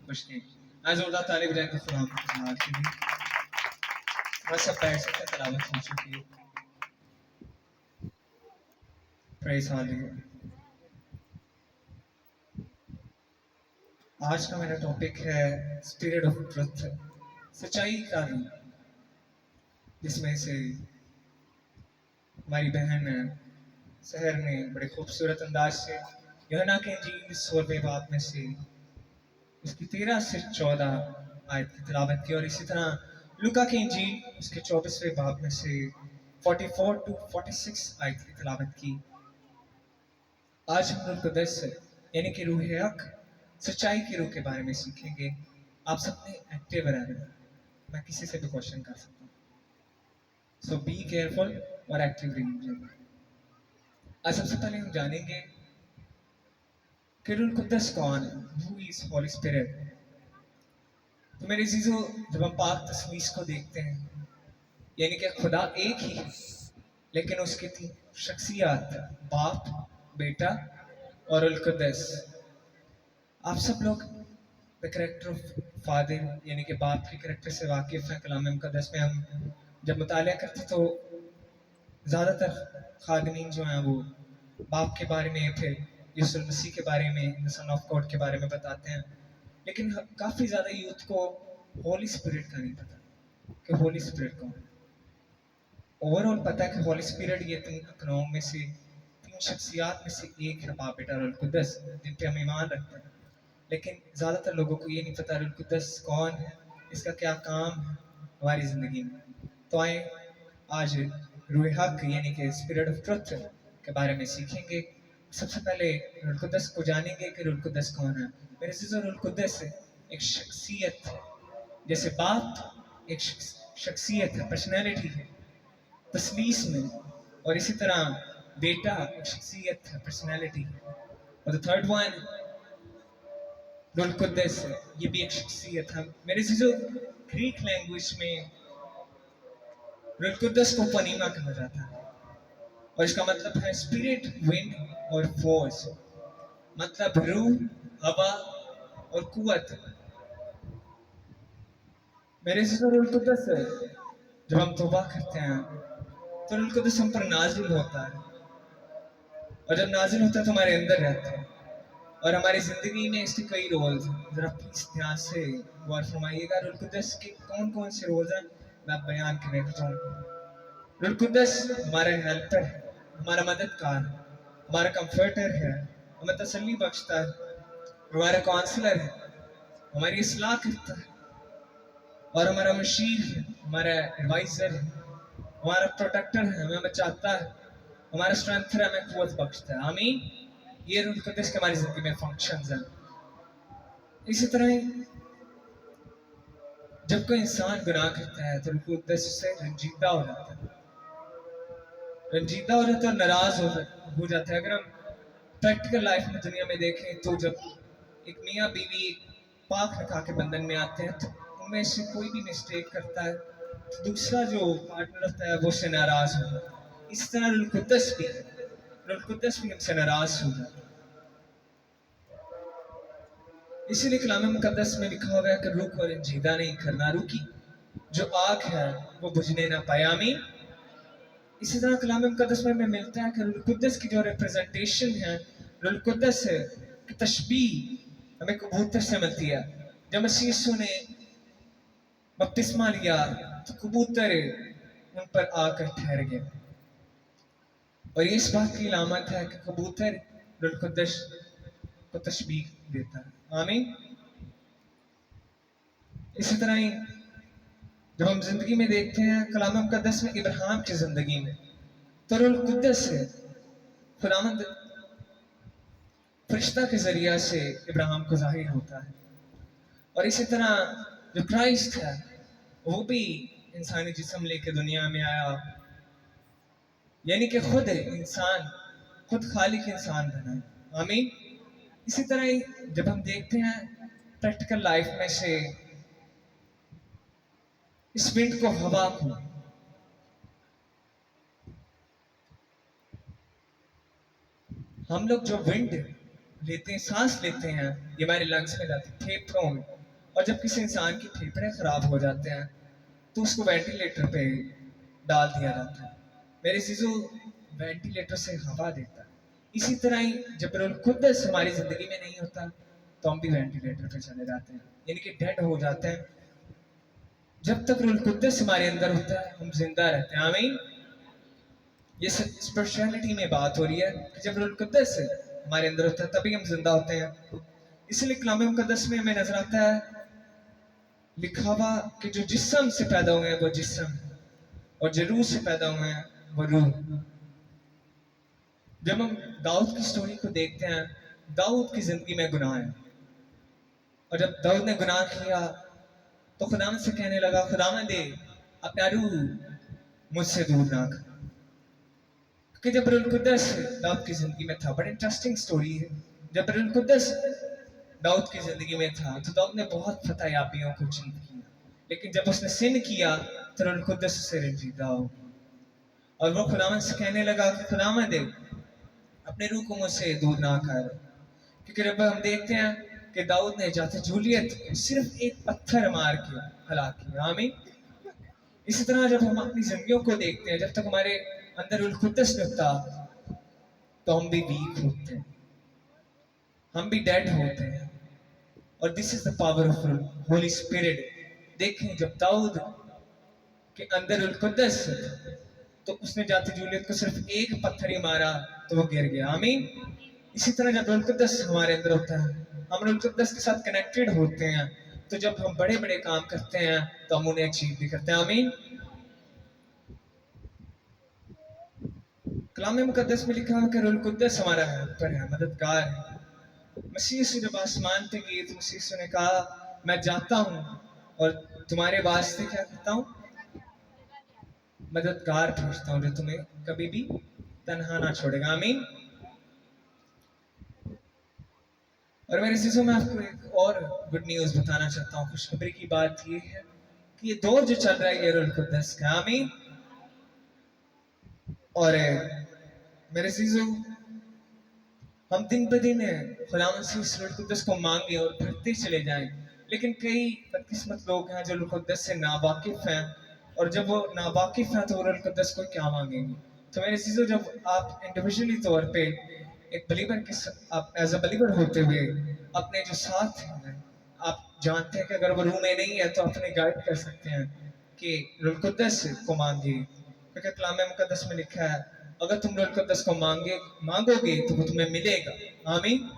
مشکیں میں زوردار طالب رہے تو خدا آج کے دن بس سب بیٹھ سکتے تلاوت ہو چکی ہے. پریز ہالیلویا. آج کا میرا ٹاپک ہے اسپرٹ آف ٹروتھ، سچائی کا روح، جس میں سے ہماری بہن سحر نے بڑے خوبصورت انداز سے یوحنا کے انجیل 16ویں باب میں سے اس کی 13 سے 14 آیت کی تلاوت کی، اور اسی طرح لوکا کے انجیل اس کے 24ویں باب میں سے 44 to 46 آیت کی تلاوت کی. آج ہم روح القدس یعنی کہ روح حق، سچائی کی روح کے بارے میں سیکھیں گے. آپ سب نے ایکٹیو رہنا، میں کسی سے بھی کوشچن کر سکتا ہوں، سو بی کیئرفل اور ایکٹیو رہیے. آج سب سے پہلے ہم جانیں گے کہ روح القدس کون ہے. Who is Holy Spirit؟ تو میرے عزیزو، جب ہم پاک تثلیث کو دیکھتے ہیں، یعنی کہ خدا ایک ہی ہے لیکن اس کی 3 شخصیات، باپ، بیٹا اور روح القدس. آپ سب لوگ the character of father یعنی کہ باپ کے کریکٹر سے واقف ہیں. کلام مقدس میں ہم جب مطالعہ کرتے تو زیادہ تر خادمین جو ہیں وہ باپ کے بارے میں، پھر یسوع المسیح کے بارے میں، سن آف گاڈ کے بارے میں بتاتے ہیں، لیکن کافی زیادہ یوتھ کو ہولی اسپرٹ کا نہیں پتا کہ ہولی اسپرٹ کون ہے. اوور آل پتا ہے کہ ہولی اسپرٹ یہ 3 اقنوم میں سے 3 شخصیات میں سے ایک ہے، باپ، بیٹا اور روح القدس، جن پہ ہم ایمان رکھتے ہیں. لیکن زیادہ تر لوگوں کو یہ نہیں پتا روح القدس کون ہے، اس کا کیا کام ہے ہماری زندگی میں. تو آئیں آج روح حق یعنی کہ اسپرٹ آف ٹروتھ کے بارے میں سیکھیں گے. سب سے پہلے روح القدس کو جانیں گے کہ روح القدس کون ہے. میرے عزیزو، روح القدس ایک شخصیت ہے، جیسے باپ ایک شخصیت ہے، پرسنالٹی ہے تثلیث میں، اور اسی طرح بیٹا ایک شخصیت ہے، پرسنالٹی ہے. اور the third one روح القدس یہ بھی ایک شخصیت ہے. میرے عزیزو، گریک لینگویج میں روح القدس کو پنیما کہا جاتا ہے، اور اس کا مطلب ہے اسپرٹ، ونڈ اور فورس، مطلب روح، ہوا اور قوت. میرے عزیزو، روح القدس جب ہم توبہ کرتے ہیں تو روح القدس ہم پر نازل ہوتا ہے، اور جب نازل ہوتا ہے تو ہمارے اندر رہتا ہے، اور ہماری زندگی میں اس کے کئی رولز ہیں. ذرا پلیز دھیان سے غور فرمائیے گا روح القدس کے کون کون سے رولز ہیں، میں بیان کرنے لگتا ہوں. روح القدس ہمارا ہیلپر ہے، ہمارا مددگار ہے، ہمارا کمفرٹر ہے، ہمیں تسلی بخشتا ہے، ہمارا کونسلر ہے، ہماری اصلاح کرتا ہے، اور ہمارا مشیر ہے، ہمارا ایڈوائزر ہے، ہمارا پروٹیکٹر ہے، ہمیں بچاتا ہے، ہمارا اسٹرینتھر ہے، ہمیں قوت بخشتا ہے. آمین. یہ روح القدس کے ہماری زندگی میں فنکشنز ہیں. اسی طرح جب کوئی انسان گناہ کرتا ہے تو روح القدس اس سے رنجیدہ ہو جاتا ہے، رنجیدہ ہو جاتا ہے اور ناراض ہو جاتا ہے. اگر ہم پریکٹیکل لائف میں دنیا میں دیکھیں تو جب ایک میاں بیوی پاک نکاح کے بندھن میں آتے ہیں تو ان میں سے کوئی بھی مسٹیک کرتا ہے تو دوسرا جو پارٹنر ہوتا ہے وہ اس سے ناراض ہو جاتا ہے. اس طرح روح القدس بھی ہم سے ناراض ہو جاتا ہے. اسی لیے کلام مقدس میں لکھا ہوا ہے کہ روح کو رنجیدہ نہیں کرنا، روح کی جو آگ ہے وہ بجھنے نہ پائے. آمین. اسی طرح کلام مقدس میں ہمیں ملتا ہے کہ روح القدس کی جو ریپرزنٹیشن ہے، روح القدس کی تشبیہ ہمیں کبوتر سے ملتی ہے. جب مسیح یسوع نے بپتسمہ لیا تو کبوتر ان پر آ کر ٹھہر گئے، اور یہ اس بات کی علامت ہے کہ کبوتر روح القدس کو تشبیہ دیتا ہے. آمین. اسی طرح ہی جب ہم زندگی میں دیکھتے ہیں کلام مقدس میں ابراہیم کی زندگی میں تو روح القدس سے خداوند فرشتہ کے ذریعہ سے ابراہیم کو ظاہر ہوتا ہے. اور اسی طرح جو کرائسٹ ہے وہ بھی انسانی جسم لے کے دنیا میں آیا، یعنی کہ خود انسان، خود خالق انسان بنا. آمین. اسی طرح ہی جب ہم دیکھتے ہیں پریکٹیکل لائف میں سے اس ونڈ کو، ہوا کو، ہم لوگ جو ونڈ لیتے ہیں، سانس لیتے ہیں، یہ ہمارے لنگس میں جاتی ہے. फेफड़ों में, और जब किसी इंसान के फेफड़े खराब हो जाते हैं तो उसको वेंटिलेटर पे डाल दिया जाता है। मेरे चीज़ों, वेंटिलेटर से हवा देता है। इसी तरह ही जब रूहुल कुद्दस हमारी ज़िंदगी में नहीं होता तो हम भी वेंटिलेटर पे चले जाते हैं, यानी कि डेड हो जाते हैं। जब तक रूहुल कुद्दस हमारे अंदर होता है हम जिंदा रहते हैं। आमीन। ये स्पिरिचुअलिटी में बात हो रही है कि जब रूहुल कुद्दस हमारे अंदर होता है तभी हम जिंदा होते हैं। इसलिए कलाम मुकद्दस में हमें नजर आता है लिखा हुआ कि जो जिस्म से पैदा हुए हैं वो जिस्म, और जो रूह से पैदा हुए हैं वो रूह। जब हम दाऊद की स्टोरी को देखते हैं, दाऊद की जिंदगी में गुनाह है, और जब दाऊद ने गुनाह किया तो खुदावंद से कहने लगा, खुदावंद दे अपना रूह मुझसे दूर ना कर। कि जब रूहुल कुद्दस दाऊद की जिंदगी में था, बड़ी इंटरेस्टिंग स्टोरी है। जब रूहुल कुद्दस दाऊद की जिंदगी में था तो दाऊद ने बहुत फतहयाबियों को अचीव किया, लेकिन जब उसने सिन किया तो रूहुल कुद्दस उससे रंजीदा हो और वो खुदावंद से कहने लगा कि खुदावंद अपने रूह को मुझसे दूर ना कर। क्योंकि जब हम देखते हैं कि दाऊद ने जाते जूलियत सिर्फ एक पत्थर मार के हलाक किया। आमीन। इसी तरह जब हम अपनी जिंदगियों को देखते हैं, जब तक हमारे अंदर रूहुल कुद्दस नहीं होता तो हम भी वीक होते हैं, हम भी डेड होते हैं। और this is the power of Holi spirit. देखें जब दाऊद के अंदर रूहुल कुद्दस तो उसने जाते जूलियत को सिर्फ एक पत्थर ही मारा तो वो गिर गया। आमीन। इसी तरह जब रूहुल कुद्दस हमारे अंदर होता है, हम रूहुल कुद्दस के साथ कनेक्टेड होते हैं, तो जब हम बड़े बड़े काम करते हैं तो हम उन्हें अचीव भी करते हैं। आमीन। कलाम मुकद्दस में लिखा है कि रूहुल कुद्दस हमारा हेल्पर है, मददगार है। मसीह यीशु जब आसमान पे गए तो मसीह यीशु ने कहा, मैं जाता हूँ और तुम्हारे वास्ते क्या करता हूँ, मददगार भेजता हूँ जो तुम्हें कभी भी तन्हा ना छोड़ेगा। आमीन। और मेरे चीजों में आपको एक और गुड न्यूज बताना चाहता हूँ। खुशखबरी की बात ये है कि ये दौर जो चल रहा है ये रूहुल कुद्दस का। आमीन। और मेरे चीजों, हम दिन ब दिन खुदावंद से इस रूहुल कुद्दस को मांगे और भरते चले जाएं, लेकिन कई बदकिस्मत लोग हैं जो रूहुल कुद्दस से नावाकिफ हैं, और जब वो नावाकिफ हैं तो वो रूहुल कुद्दस को क्या मांगेंगे। तो मेरे चीजों, जब आप इंडिविजुअली तौर पे एक बलीवर के आप एज अ बलीवर होते हुए अपने जो साथ हैं, आप जानते हैं कि अगर वो रूह में नहीं है तो अपने गाइड कर सकते हैं कि रूहुल कुद्दस को मांगे, क्योंकि कलाम मुकद्दस में लिखा है अगर तुम रूहुल कुद्दस को मांगोगे तो वो तुम्हें मिलेगा। आमीन।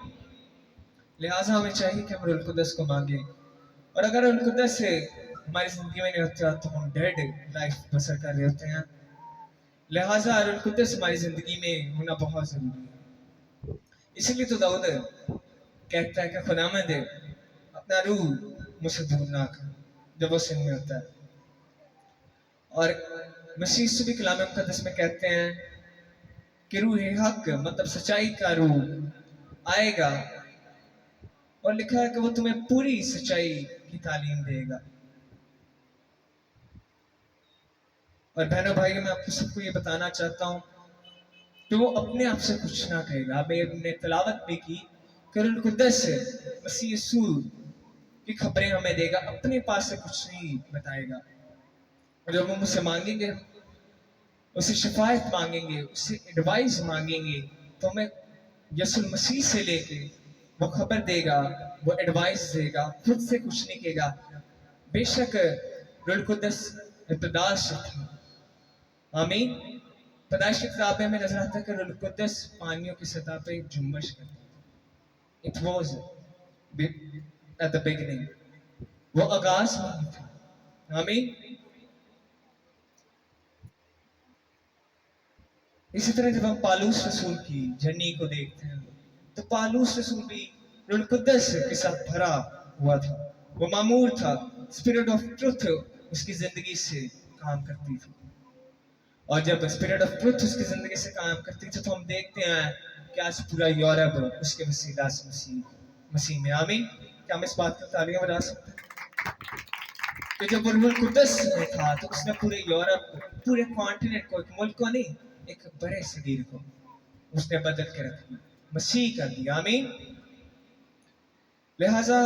लिहाजा हमें चाहिए कि हम रूहुल कुद्दस को मांगे, और अगर रूहुल कुद्दस से हमारी जिंदगी में नहीं होता तो हम डेड लाइफ बसर कर रहे होते हैं। लिहाजा रूहुल कुद्दस हमारी जिंदगी में होना बहुत जरूरी है। इसीलिए तो दाऊद कहता है कि खुदावंद अपना रूह मुझसे दूर ना कर जब वो सिन में होता है। और मसीह यीशु भी कलाम मुकद्दस में कहते हैं कि रूह हक मतलब सच्चाई का रूह आएगा, और लिखा है कि वो तुम्हें पूरी सच्चाई की तालीम देगा। और बहनों भाइयों, मैं आपको सबको ये बताना चाहता हूँ कि वो अपने आप से कुछ ना कहेगा। हमने तलावत भी की कि रूहुल कुद्दस मसीह यीशु की खबरें हमें देगा, अपने पास से कुछ नहीं बताएगा। और जब हम उससे मांगेंगे, उससे शफायत मांगेंगे, उससे एडवाइस मांगेंगे, तो हमें यीशु मसीह से लेके वो खबर देगा, वो एडवाइस देगा, खुद से कुछ नहीं कहेगा। बेशक रूहुल कुद्दस इब्तिदा से था। आमीन। पैदाइश की किताब में हमें नजर आता है कि रूहुल कुद्दस पानियों की सतह पे जुम्बश करता था। It was at the beginning, वो आगाज में ही था। आमीन। इसी तरह जब हम पालूस रसूल की जर्नी को देखते हैं तो पालूस रसूल भी रूहुल कुद्दस के साथ भरा हुआ था। वो मामूर था, स्पिरिट ऑफ ट्रुथ उसकी जिंदगी से काम करती थी। और जब स्पिरिट ऑफ ट्रुथ उसकी जिंदगी से काम करती थी तो हम देखते हैं कि आज पूरा यूरोप उसके वसीला से मसीह में। आमीन। क्या हम इस बात की तालियां बजा सकते हैं कि जब रूहुल कुद्दस में था तो उसने पूरे यूरोप को, पूरे कॉन्टिनेंट को, एक मुल्क को नहीं, एक बड़े सगीर को उसने बदल के रख दिया, मसीह कर दिया। आमीन। लिहाजा